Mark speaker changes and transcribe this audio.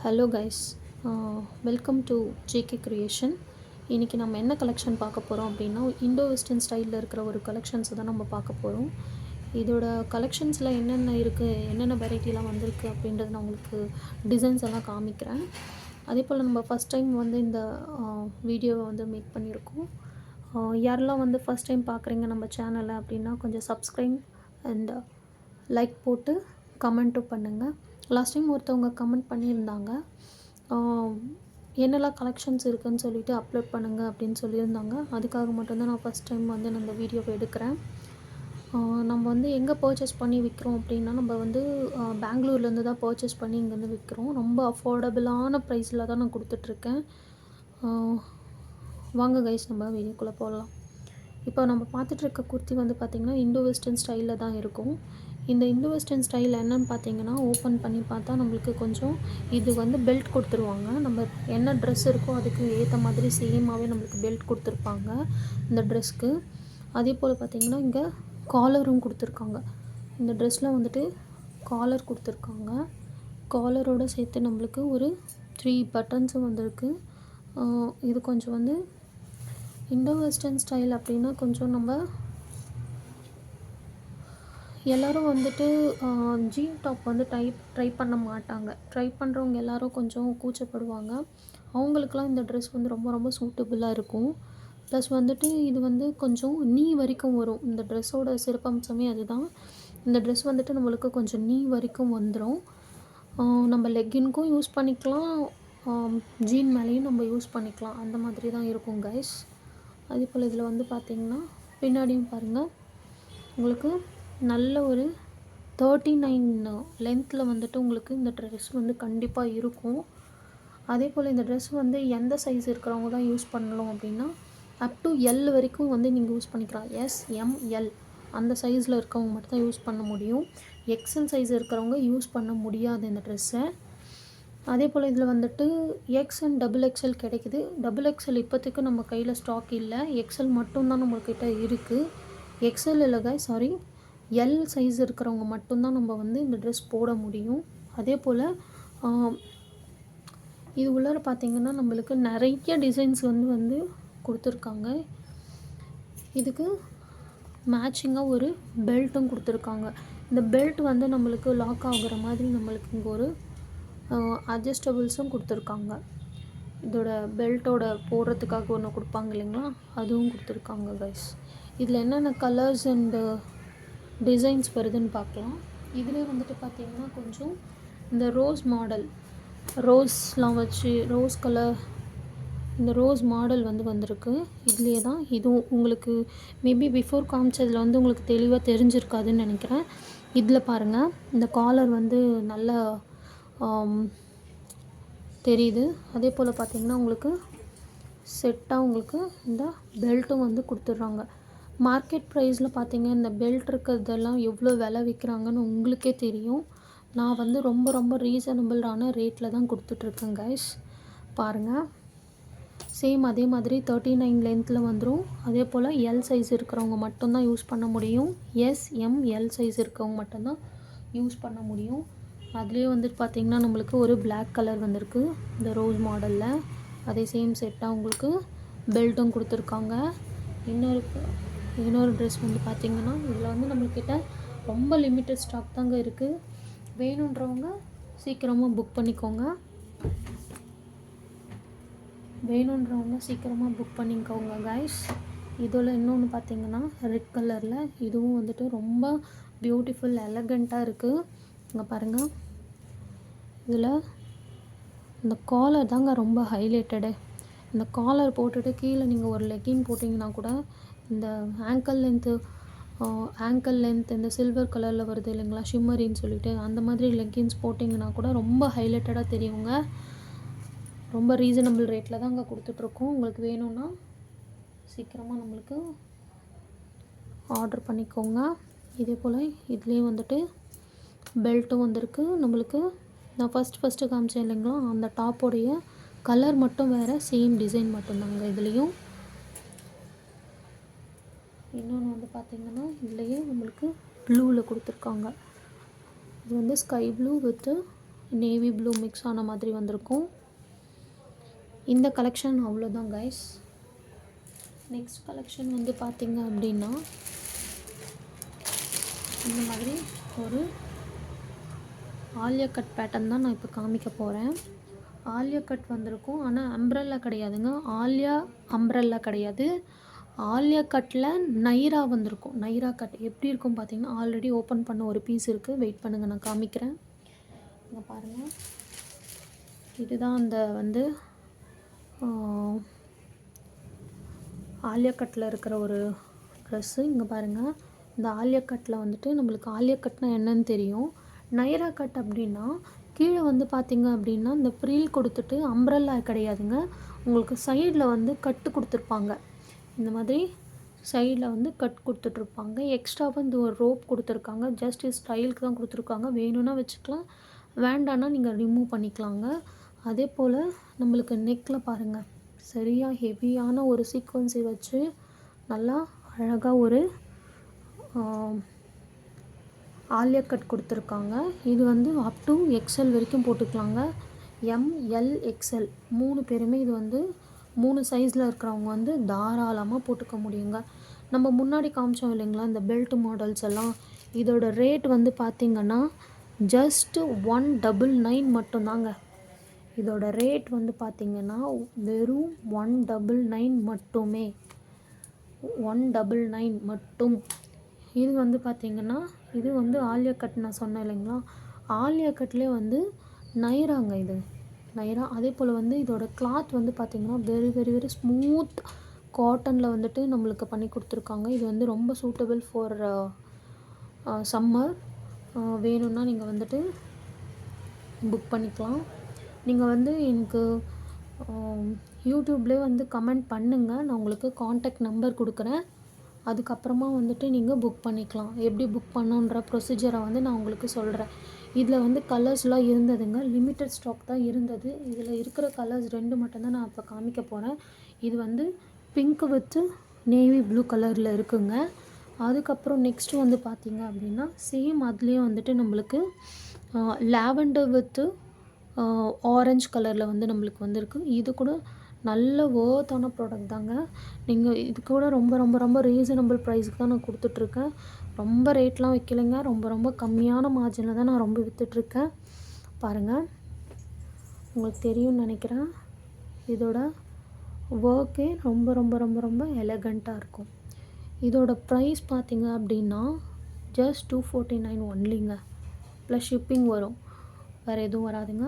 Speaker 1: Hello guys, welcome to JK creation. இன்றைக்கி நம்ம என்ன கலெக்ஷன் பார்க்க போகிறோம் அப்படின்னா, இண்டோ வெஸ்டர்ன் ஸ்டைலில் இருக்கிற ஒரு கலெக்ஷன்ஸை தான் நம்ம பார்க்க போகிறோம். இதோட கலெக்ஷன்ஸில் என்னென்ன இருக்குது, என்னென்ன வெரைட்டிலாம் வந்திருக்கு அப்படின்றத நான் உங்களுக்கு டிசைன்ஸ் எல்லாம் காமிக்கிறேன். அதே போல் நம்ம ஃபஸ்ட் டைம் வந்து இந்த வீடியோவை வந்து மேக் பண்ணியிருக்கோம். யாரெல்லாம் வந்து ஃபஸ்ட் டைம் பார்க்குறீங்க நம்ம சேனலை அப்படின்னா கொஞ்சம் சப்ஸ்கிரைப் அண்ட் லைக் போட்டு கமெண்ட்டும் பண்ணுங்கள். லாஸ்ட் டைம் ஒருத்தவங்க கமெண்ட் பண்ணியிருந்தாங்க, என்னெல்லாம் கலெக்ஷன்ஸ் இருக்குதுன்னு சொல்லிவிட்டு அப்லோட் பண்ணுங்கள் அப்படின்னு சொல்லியிருந்தாங்க. அதுக்காக மட்டும்தான் நான் ஃபஸ்ட் டைம் வந்து நான் இந்த வீடியோவை எடுக்கிறேன். நம்ம வந்து எங்கே பர்ச்சேஸ் பண்ணி விற்கிறோம் அப்படின்னா, நம்ம வந்து பெங்களூர்லேருந்து தான் பர்ச்சேஸ் பண்ணி இங்கேருந்து விற்கிறோம். ரொம்ப அஃபோர்டபுளான ப்ரைஸில் தான் நான் கொடுத்துட்ருக்கேன். வாங்க கைஸ், நம்ம வீடியோக்குள்ளே போகலாம். இப்போ நம்ம பார்த்துட்ருக்க குர்த்தி வந்து பார்த்திங்கன்னா இண்டோ வெஸ்டர்ன் ஸ்டைலில் தான் இருக்கும். இந்த இண்டோ வெஸ்டர்ன் ஸ்டைல் என்னென்னு பார்த்தீங்கன்னா, ஓப்பன் பண்ணி பார்த்தா நம்மளுக்கு கொஞ்சம் இது வந்து பெல்ட் கொடுத்துருவாங்க. நம்ம என்ன ட்ரெஸ் இருக்கோ அதுக்கு ஏற்ற மாதிரி சேமாகவே நம்மளுக்கு பெல்ட் கொடுத்துருப்பாங்க இந்த ட்ரெஸ்க்கு. அதே போல் பார்த்திங்கன்னா இங்கே காலரும் கொடுத்துருக்காங்க. இந்த ட்ரெஸ்ஸில் வந்துட்டு காலர் கொடுத்துருக்காங்க. காலரோடு சேர்த்து நம்மளுக்கு ஒரு 3 பட்டன்ஸும் வந்திருக்கு. இது கொஞ்சம் வந்து இண்டோ வெஸ்டர்ன் ஸ்டைல் அப்படின்னா கொஞ்சம் நம்ம எல்லோரும் வந்துட்டு ஜீன் டாப் வந்து ட்ரை பண்ண மாட்டாங்க. ட்ரை பண்ணுறவங்க எல்லோரும் கொஞ்சம் கூச்சப்படுவாங்க. அவங்களுக்குலாம் இந்த ட்ரெஸ் வந்து ரொம்ப ரொம்ப சூட்டபுளாக இருக்கும். ப்ளஸ் வந்துட்டு இது வந்து கொஞ்சம் நீ வரைக்கும் வரும். இந்த ட்ரெஸ்ஸோட சிறப்பம்சமே அதுதான். இந்த ட்ரெஸ் வந்துட்டு நம்மளுக்கு கொஞ்சம் நீ வரைக்கும் வந்துடும். நம்ம லெக்கின்க்கும் யூஸ் பண்ணிக்கலாம், ஜீன் மேலேயும் நம்ம யூஸ் பண்ணிக்கலாம். அந்த மாதிரி தான் இருக்கும் கைஸ். அதே போல் இதில் வந்து பார்த்திங்கன்னா பின்னாடியும் பாருங்கள், உங்களுக்கு நல்ல ஒரு 39 லென்த்தில் வந்துட்டு உங்களுக்கு இந்த ட்ரெஸ் வந்து கண்டிப்பாக இருக்கும். அதே போல் இந்த ட்ரெஸ் வந்து எந்த சைஸ் இருக்கிறவங்க தான் யூஸ் பண்ணணும் அப்படின்னா, அப் டு எல் வரைக்கும் வந்து நீங்கள் யூஸ் பண்ணிக்கலாம். எஸ், எம், எல் அந்த சைஸில் இருக்கவங்க மட்டும் தான் யூஸ் பண்ண முடியும். எக்ஸ்எல் சைஸ் இருக்கிறவங்க யூஸ் பண்ண முடியாது இந்த ட்ரெஸ்ஸை. அதே போல் இதில் வந்துட்டு எக்ஸ் அண்ட் டபுள் எக்ஸ்எல் கிடைக்குது. டபுள் எக்ஸ்எல் இப்போதைக்கு நம்ம கையில் ஸ்டாக் இல்லை. எக்ஸ்எல் மட்டும்தான் நம்மக்கிட்ட இருக்குது. எக்ஸ்எல் இல்லை சாரி, எல் சைஸ் இருக்கிறவங்க மட்டும்தான் நம்ம வந்து இந்த ட்ரெஸ் போட முடியும். அதே போல் இது உள்ளார பார்த்திங்கன்னா நம்மளுக்கு நிறைய டிசைன்ஸ் வந்து கொடுத்துருக்காங்க. இதுக்கு மேட்சிங்காக ஒரு பெல்ட்டும் கொடுத்துருக்காங்க. இந்த பெல்ட் வந்து நம்மளுக்கு லாக் ஆகுற மாதிரி நம்மளுக்கு இங்கே ஒரு அட்ஜஸ்டபிள்ஸும் கொடுத்துருக்காங்க. இதோட பெல்ட்டோட போடுறதுக்காக ஒன்று கொடுப்பாங்க இல்லைங்களா, அதுவும் கொடுத்துருக்காங்க கைஸ். இதில் என்னென்ன கலர்ஸ் அண்டு டிசைன்ஸ் வருதுன்னு பார்க்கலாம். இதிலே வந்துட்டு பார்த்திங்கன்னா கொஞ்சம் இந்த ரோஸ் மாடல், ரோஸ்லாம் வச்சு ரோஸ் கலர், இந்த ரோஸ் மாடல் வந்து வந்திருக்கு. இதுலேயே தான் இதுவும் உங்களுக்கு மேபி பிஃபோர் காமிச்சதில் வந்து உங்களுக்கு தெளிவாக தெரிஞ்சிருக்காதுன்னு நினைக்கிறேன். இதில் பாருங்கள், இந்த காலர் வந்து நல்லா தெரியுது. அதே போல் பார்த்திங்கன்னா உங்களுக்கு செட்டாக உங்களுக்கு இந்த பெல்ட்டும் வந்து கொடுத்துட்றாங்க. மார்க்கெட் ப்ரைஸில் பார்த்திங்க இந்த பெல்ட் இருக்கிறதெல்லாம் எவ்வளோ விலை விற்கிறாங்கன்னு உங்களுக்கே தெரியும். நான் வந்து ரொம்ப ரொம்ப ரீசனபிளான ரேட்டில் தான் கொடுத்துட்ருக்கேன் கைஸ். பாருங்கள், சேம் அதே மாதிரி 39 லென்த்தில் வந்துடும். அதே போல் எல் சைஸ் இருக்கிறவங்க மட்டும்தான் யூஸ் பண்ண முடியும். எஸ், எம், எல் சைஸ் இருக்கிறவங்க மட்டும்தான் யூஸ் பண்ண முடியும். அதுலேயே வந்துட்டு பார்த்திங்கன்னா நம்மளுக்கு ஒரு பிளாக் கலர் வந்திருக்கு இந்த ரோஸ் மாடலில். அதே சேம் செட்டாக உங்களுக்கு பெல்ட்டும் கொடுத்துருக்காங்க. இன்னொரு ட்ரெஸ் வந்து பார்த்திங்கன்னா இதில் வந்து நம்மக்கிட்ட ரொம்ப லிமிட்டட் ஸ்டாக் தாங்க இருக்குது. வேணுன்றவங்க சீக்கிரமாக புக் பண்ணிக்கோங்க கைஸ். இதில் இன்னொன்று பார்த்திங்கன்னா ரெட் கலரில், இதுவும் வந்துட்டு ரொம்ப பியூட்டிஃபுல் எலகண்ட்டாக இருக்குது. இங்கே பாருங்கள், இதில் இந்த காலர் தாங்க ரொம்ப ஹைலைட்டடு. இந்த காலர் போட்டுட்டு கீழே நீங்கள் ஒரு லெக்கின் போட்டிங்கன்னா கூட இந்த ஆங்கிள் லென்த் இந்த சில்வர் கலரில் வருது இல்லைங்களா, ஷிம்மரின்னு சொல்லிட்டு, அந்த மாதிரி லெக்கின்ஸ் போட்டிங்கன்னா கூட ரொம்ப ஹைலைட்டடாக தெரியுங்க. ரொம்ப ரீசனபிள் ரேட்டில் தான் அங்கே கொடுத்துட்ருக்கோம். உங்களுக்கு வேணும்னா சீக்கிரமாக நம்மளுக்கு ஆர்டர் பண்ணிக்கோங்க. இதே போல் இதுலேயும் வந்துட்டு பெல்ட்டும் வந்திருக்கு நம்மளுக்கு. நான் ஃபஸ்ட்டு காமிச்சேன் இல்லைங்களா, அந்த டாப்போடைய கலர் மட்டும் வேறு, சேம் டிசைன் மட்டும்தாங்க இதுலேயும். இன்னொன்று வந்து பார்த்திங்கன்னா இதுலேயே நம்மளுக்கு ப்ளூவில் கொடுத்துருக்காங்க. இது வந்து sky blue with navy blue mix ஆன மாதிரி வந்திருக்கும். இந்த கலெக்ஷன் அவ்வளோதான் கைஸ். நெக்ஸ்ட் கலெக்ஷன் வந்து பார்த்திங்க அப்படின்னா இந்த மாதிரி ஒரு ஆலியா கட் பேட்டர்ன் தான் நான் இப்போ காமிக்க போகிறேன். ஆலியா கட் வந்திருக்கும், ஆனால் அம்ப்ரெல்லா கிடையாதுங்க. ஆலியா அம்ப்ரெல்லா கிடையாது. ஆலியா கட்டில் நைரா வந்திருக்கும். நைரா கட் எப்படி இருக்கும் பார்த்தீங்கன்னா, ஆல்ரெடி ஓப்பன் பண்ண ஒரு பீஸ் இருக்குது. வெயிட் பண்ணுங்கள், நான் காமிக்கிறேன். இங்கே பாருங்கள், இதுதான் அந்த வந்து ஆலியா கட்டில் இருக்கிற ஒரு ட்ரெஸ்ஸு. இங்கே பாருங்கள், இந்த ஆலியா கட்டில் வந்துட்டு நம்மளுக்கு ஆலியா கட்னா என்னன்னு தெரியும். நைரா கட் அப்படின்னா கீழே வந்து பார்த்திங்க அப்படின்னா இந்த ப்ரீல் கொடுத்துட்டு அம்ப்ரெல்லா கிடையாதுங்க. உங்களுக்கு சைடில் வந்து கட்டு கொடுத்துருப்பாங்க. இந்த மாதிரி சைடில் வந்து கட் கொடுத்துட்ருப்பாங்க. எக்ஸ்ட்ராவாக இந்த ஒரு ரோப் கொடுத்துருக்காங்க. ஜஸ்ட் ஸ்டைலுக்கு தான் கொடுத்துருக்காங்க. வேணும்னா வச்சுக்கலாம், வேண்டான்னா நீங்கள் ரிமூவ் பண்ணிக்கலாங்க. அதே போல் நம்மளுக்கு நெக்கில் பாருங்கள், சரியாக ஹெவியான ஒரு சீக்வன்ஸை வச்சு நல்லா அழகாக ஒரு ஆலியா கட் கொடுத்துருக்காங்க. இது வந்து அப் டு எக்ஸ்எல் வரைக்கும் போட்டுக்கலாங்க. எம்எல் எக்ஸ்எல் 3 பேருமே இது வந்து 3 சைஸில் இருக்கிறவங்க வந்து தாராளமாக போட்டுக்க முடியுங்க. நம்ம முன்னாடி காமிச்சோம் இல்லைங்களா இந்த பெல்ட் மாடல்ஸ் எல்லாம், இதோட ரேட் வந்து பார்த்திங்கன்னா ஜஸ்ட்டு 199 மட்டும்தாங்க. இதோட ரேட் வந்து பார்த்திங்கன்னா வெறும் 199 மட்டுமே. 199 மட்டும். இது வந்து பார்த்திங்கன்னா இது வந்து ஆலியா கட் நான் சொன்னேன் இல்லைங்களா, ஆலியா கட்லேயே வந்து நைராங்க. இது நைரா. அதே போல் வந்து இதோட கிளாத் வந்து பார்த்திங்கன்னா வெரி வெரி வெரி ஸ்மூத் காட்டனில் வந்துட்டு நம்மளுக்கு பண்ணி கொடுத்துருக்காங்க. இது வந்து ரொம்ப சூட்டபிள் ஃபார் சம்மர். வேணும்னா நீங்கள் வந்துட்டு புக் பண்ணிக்கலாம். நீங்கள் வந்து எனக்கு யூடியூப்லேயே வந்து கமெண்ட் பண்ணுங்கள், நான் உங்களுக்கு காண்டாக்ட் நம்பர் கொடுக்குறேன். அதுக்கப்புறமா வந்துட்டு நீங்கள் புக் பண்ணிக்கலாம். எப்படி புக் பண்ணுன்ற ப்ரொசீஜரை வந்து நான் உங்களுக்கு சொல்கிறேன். இதில் வந்து கலர்ஸ்லாம் இருந்ததுங்க, லிமிட்டட் ஸ்டாக் தான் இருந்தது. இதில் இருக்கிற கலர்ஸ் 2 மட்டும்தான் நான் இப்போ காமிக்க போகிறேன். இது வந்து பிங்க் வித்து நேவி ப்ளூ கலரில் இருக்குங்க. அதுக்கப்புறம் நெக்ஸ்ட்டு வந்து பார்த்திங்க அப்படின்னா சேம் அதுலேயே வந்துட்டு நம்மளுக்கு லாவெண்டர் வித்து ஆரஞ்சு கலரில் வந்து நம்மளுக்கு வந்திருக்கு. இது கூட நல்ல வொர்த்தான ப்ராடக்ட் தாங்க. நீங்கள் இது கூட ரொம்ப ரொம்ப ரொம்ப ரீசனபிள் ப்ரைஸுக்கு தான் நான் கொடுத்துட்ருக்கேன். ரொம்ப ரேட்லாம் வைக்கலைங்க, ரொம்ப ரொம்ப கம்மியான மார்ஜினில் தான் நான் ரொம்ப விற்றுட்ருக்கேன். பாருங்கள், உங்களுக்கு தெரியும்னு நினைக்கிறேன். இதோட ஒர்க்கே ரொம்ப ரொம்ப ரொம்ப ரொம்ப எலகண்ட்டாக இருக்கும். இதோட ப்ரைஸ் பார்த்திங்க அப்படின்னா ஜஸ்ட் 249 ஒன்லிங்க. ப்ளஸ் ஷிப்பிங் வரும், வேறு எதுவும் வராதுங்க.